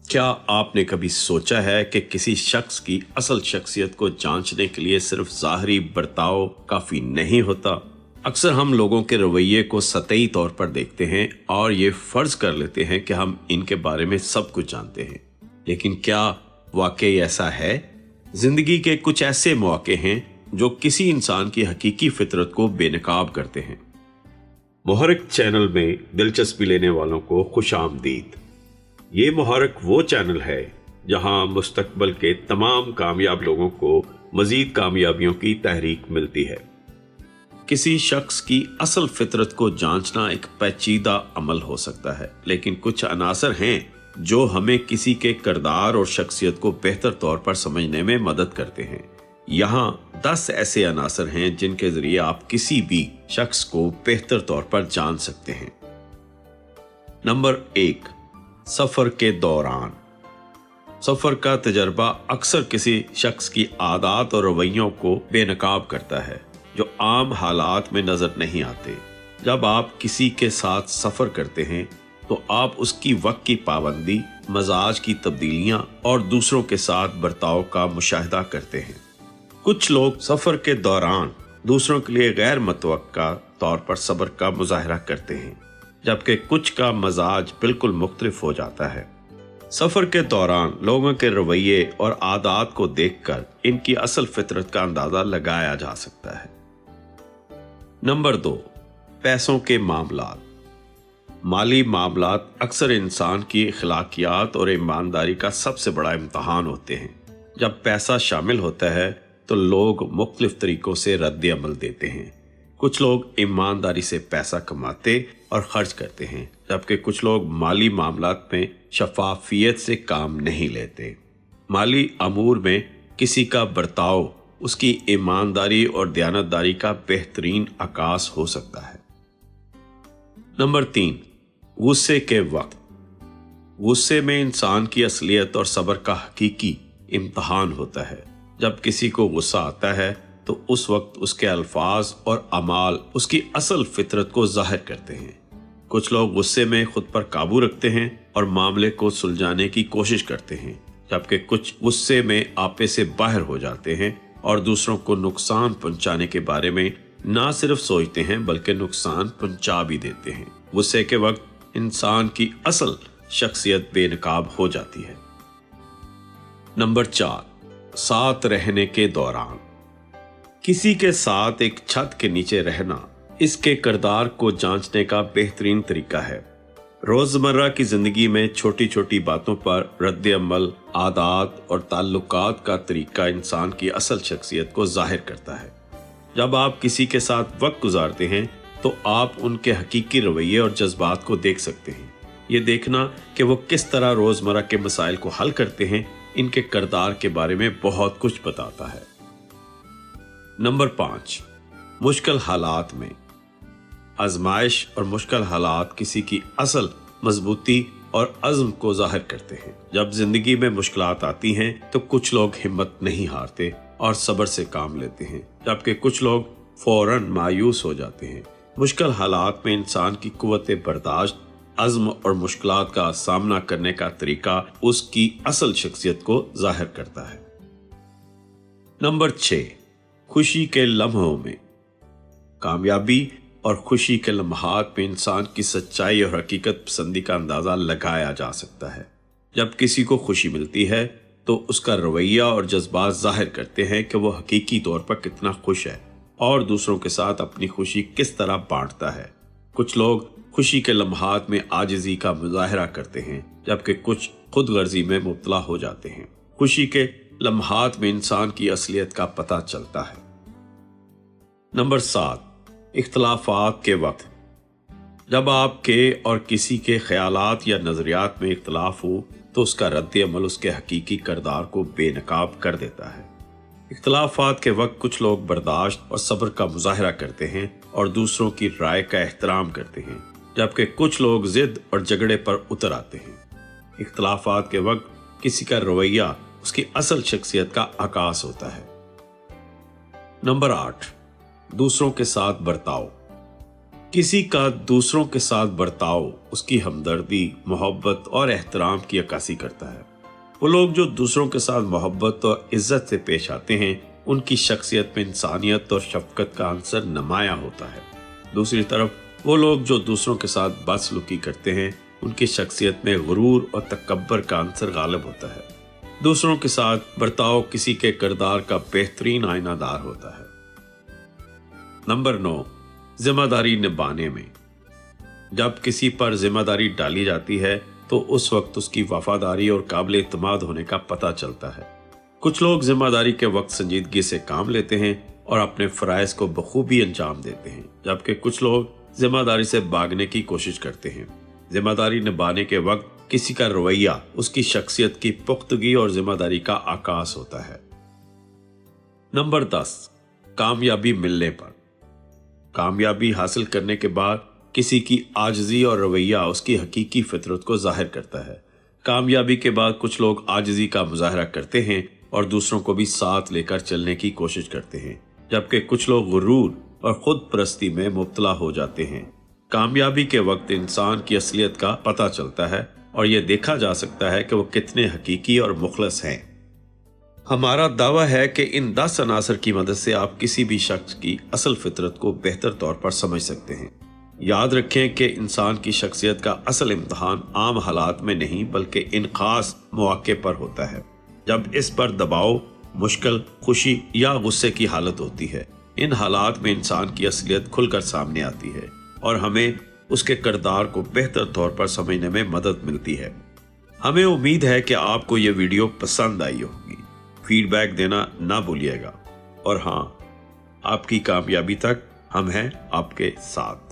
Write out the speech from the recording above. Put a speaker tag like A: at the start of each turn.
A: क्या आपने कभी सोचा है कि किसी शख्स की असल शख्सियत को जांचने के लिए सिर्फ ज़ाहरी बर्ताव काफ़ी नहीं होता? अक्सर हम लोगों के रवैये को सतही तौर पर देखते हैं और ये फ़र्ज कर लेते हैं कि हम इनके बारे में सब कुछ जानते हैं। लेकिन क्या वाकई ऐसा है? ज़िंदगी के कुछ ऐसे मौके हैं जो किसी इंसान की हकीकी फितरत को बेनकाब करते हैं। मुहर्रिक चैनल में दिलचस्पी लेने वालों को खुश आमदीद। ये मुहर्रिक वो चैनल है जहां मुस्तकबल के तमाम कामयाब लोगों को मजीद कामयाबियों की तहरीक मिलती है। किसी शख्स की असल फितरत को जांचना एक पेचीदा अमल हो सकता है, लेकिन कुछ अनासर हैं जो हमें किसी के किरदार और शख्सियत को बेहतर तौर पर समझने में मदद करते हैं। यहाँ 10 ऐसे अनासर हैं जिनके जरिए आप किसी भी शख्स को बेहतर तौर पर जान सकते हैं। नंबर 1, सफर के दौरान। सफर का तजर्बा अक्सर किसी शख्स की आदत और रवैयों को बेनकाब करता है जो आम हालात में नजर नहीं आते। जब आप किसी के साथ सफर करते हैं तो आप उसकी वक्त की पाबंदी, मजाज की तब्दीलियां और दूसरों के साथ बर्ताव का मुशाहिदा करते हैं। कुछ लोग सफर के दौरान दूसरों के लिए गैर मुतवक्का तौर पर सब्र का मुजाहरा करते हैं, जबकि कुछ का मजाज बिल्कुल मुख्तलिफ हो जाता है। सफर के दौरान लोगों के रवैये और आदत को देखकर इनकी असल फितरत का अंदाजा लगाया जा सकता है। नंबर 2, पैसों के मामलात। माली मामलात अक्सर इंसान की अखलाकियात और ईमानदारी का सबसे बड़ा इम्तहान होते हैं। जब पैसा शामिल होता है तो लोग मुख्तलिफ तरीकों से रद्द अमल देते हैं। कुछ लोग ईमानदारी से पैसा कमाते और खर्च करते हैं, जबकि कुछ लोग माली मामलात में शफाफियत से काम नहीं लेते। माली अमूर में किसी का बर्ताव उसकी ईमानदारी और दयानतदारी का बेहतरीन आकाश हो सकता है। नंबर 3, गुस्से के वक्त। गुस्से में इंसान की असलियत और सब्र का हकीकी इम्तहान होता है। जब किसी को गुस्सा आता है तो उस वक्त उसके अल्फाज और अमाल उसकी असल फितरत को जाहिर करते हैं। कुछ लोग गुस्से में खुद पर काबू रखते हैं और मामले को सुलझाने की कोशिश करते हैं, जबकि कुछ गुस्से में आपे से बाहर हो जाते हैं और दूसरों को नुकसान पहुंचाने के बारे में ना सिर्फ सोचते हैं बल्कि नुकसान पहुंचा भी देते हैं। गुस्से के वक्त इंसान की असल शख्सियत बेनकाब हो जाती है। नंबर 4, साथ रहने के दौरान। किसी के साथ एक छत के नीचे रहना इसके किरदार को जांचने का बेहतरीन तरीका है। रोजमर्रा की जिंदगी में छोटी छोटी बातों पर रद्द अमल, आदत और ताल्लुकात का तरीका इंसान की असल शख्सियत को जाहिर करता है। जब आप किसी के साथ वक्त गुजारते हैं तो आप उनके हकीकी रवैये और जज्बात को देख सकते हैं। ये देखना कि वो किस तरह रोजमर्रा के मसाइल को हल करते हैं इनके किरदार के बारे में बहुत कुछ बताता है। नंबर 5, मुश्किल हालात में। आजमाइश और मुश्किल हालात किसी की असल मजबूती और अज़्म को जाहिर करते हैं। जब जिंदगी में मुश्किलात आती हैं तो कुछ लोग हिम्मत नहीं हारते और सब्र से काम लेते हैं, जबकि कुछ लोग फौरन मायूस हो जाते हैं। मुश्किल हालात में इंसान की कुव्वत बर्दाश्त, अज़्म और मुश्किलात का सामना करने का तरीका उसकी असल शख्सियत को जाहिर करता है। नंबर 6, खुशी के लम्हों में। कामयाबी और खुशी के लम्हात में इंसान की सच्चाई और हकीकत पसंदी का अंदाजा लगाया जा सकता है। जब किसी को खुशी मिलती है तो उसका रवैया और जज्बात जाहिर करते हैं कि वो हकीकी तौर पर कितना खुश है और दूसरों के साथ अपनी खुशी किस तरह बांटता है। कुछ लोग खुशी के लम्हात में आजिज़ी का मुजाहरा करते हैं, जबकि कुछ खुद गर्जी में मुब्तला हो जाते हैं। खुशी के लम्हात में इंसान की असलियत का पता चलता है। नंबर 7, इख्तलाफात के वक्त। जब आपके और किसी के ख्यालात या नजरियात में इख्तलाफ हो तो उसका रद्द अमल उसके हकीकी किरदार को बेनकाब कर देता है। इख्तलाफात के वक्त कुछ लोग बर्दाश्त और सब्र का मुजाहरा करते हैं और दूसरों की राय का एहतराम करते हैं, जबकि कुछ लोग जिद और झगड़े पर उतर आते हैं। इख्तलाफात के वक्त किसी का रवैया उसकी असल शख्सियत का आकाश होता है। नंबर 8, दूसरों के साथ बर्ताव। किसी का दूसरों के साथ बर्ताव उसकी हमदर्दी, मोहब्बत और एहतराम की अक्कासी करता है। वो लोग जो दूसरों के साथ मोहब्बत और इज्जत से पेश आते हैं, उनकी शख्सियत में इंसानियत और शफकत का अंसर नुमायां होता है। दूसरी तरफ वो लोग जो दूसरों के साथ बदसलूकी करते हैं, उनकी शख्सियत में गुरूर और तकब्बर का अंसर गालिब होता है। दूसरों के साथ बर्ताव किसी के किरदार का बेहतरीन आईनादार होता है। नंबर 9, जिम्मेदारी निभाने में। जब किसी पर जिम्मेदारी डाली जाती है तो उस वक्त उसकी वफादारी और काबिल एतमाद होने का पता चलता है। कुछ लोग जिम्मेदारी के वक्त संजीदगी से काम लेते हैं और अपने फराइज को बखूबी अंजाम देते हैं, जबकि कुछ लोग जिम्मेदारी से भागने की कोशिश करते हैं। जिम्मेदारी निभाने के वक्त किसी का रवैया उसकी शख्सियत की पुख्तगी और जिम्मेदारी का आकाश होता है। नंबर 10, कामयाबी मिलने पर। कामयाबी हासिल करने के बाद किसी की आजिज़ी और रवैया उसकी हकीकी फितरत को जाहिर करता है। कामयाबी के बाद कुछ लोग आजिज़ी का मुजाहरा करते हैं और दूसरों को भी साथ लेकर चलने की कोशिश करते हैं, जबकि कुछ लोग गुरूर और खुद परस्ती में मुब्तला हो जाते हैं। कामयाबी के वक्त इंसान की असलियत का पता चलता है और यह देखा जा सकता है कि वो कितने हकीकी और मुखलस हैं। हमारा दावा है कि इन 10 अनासर की मदद से आप किसी भी शख्स की असल फितरत को बेहतर तौर पर समझ सकते हैं। याद रखें कि इंसान की शख्सियत का असल इम्तहान आम हालात में नहीं बल्कि इन खास मौके पर होता है, जब इस पर दबाव, मुश्किल, खुशी या गुस्से की हालत होती है। इन हालात में इंसान की असलियत खुलकर सामने आती है और हमें उसके किरदार को बेहतर तौर पर समझने में मदद मिलती है। हमें उम्मीद है कि आपको ये वीडियो पसंद आई होगी। फीडबैक देना ना भूलिएगा और हाँ, आपकी कामयाबी तक हम हैं आपके साथ।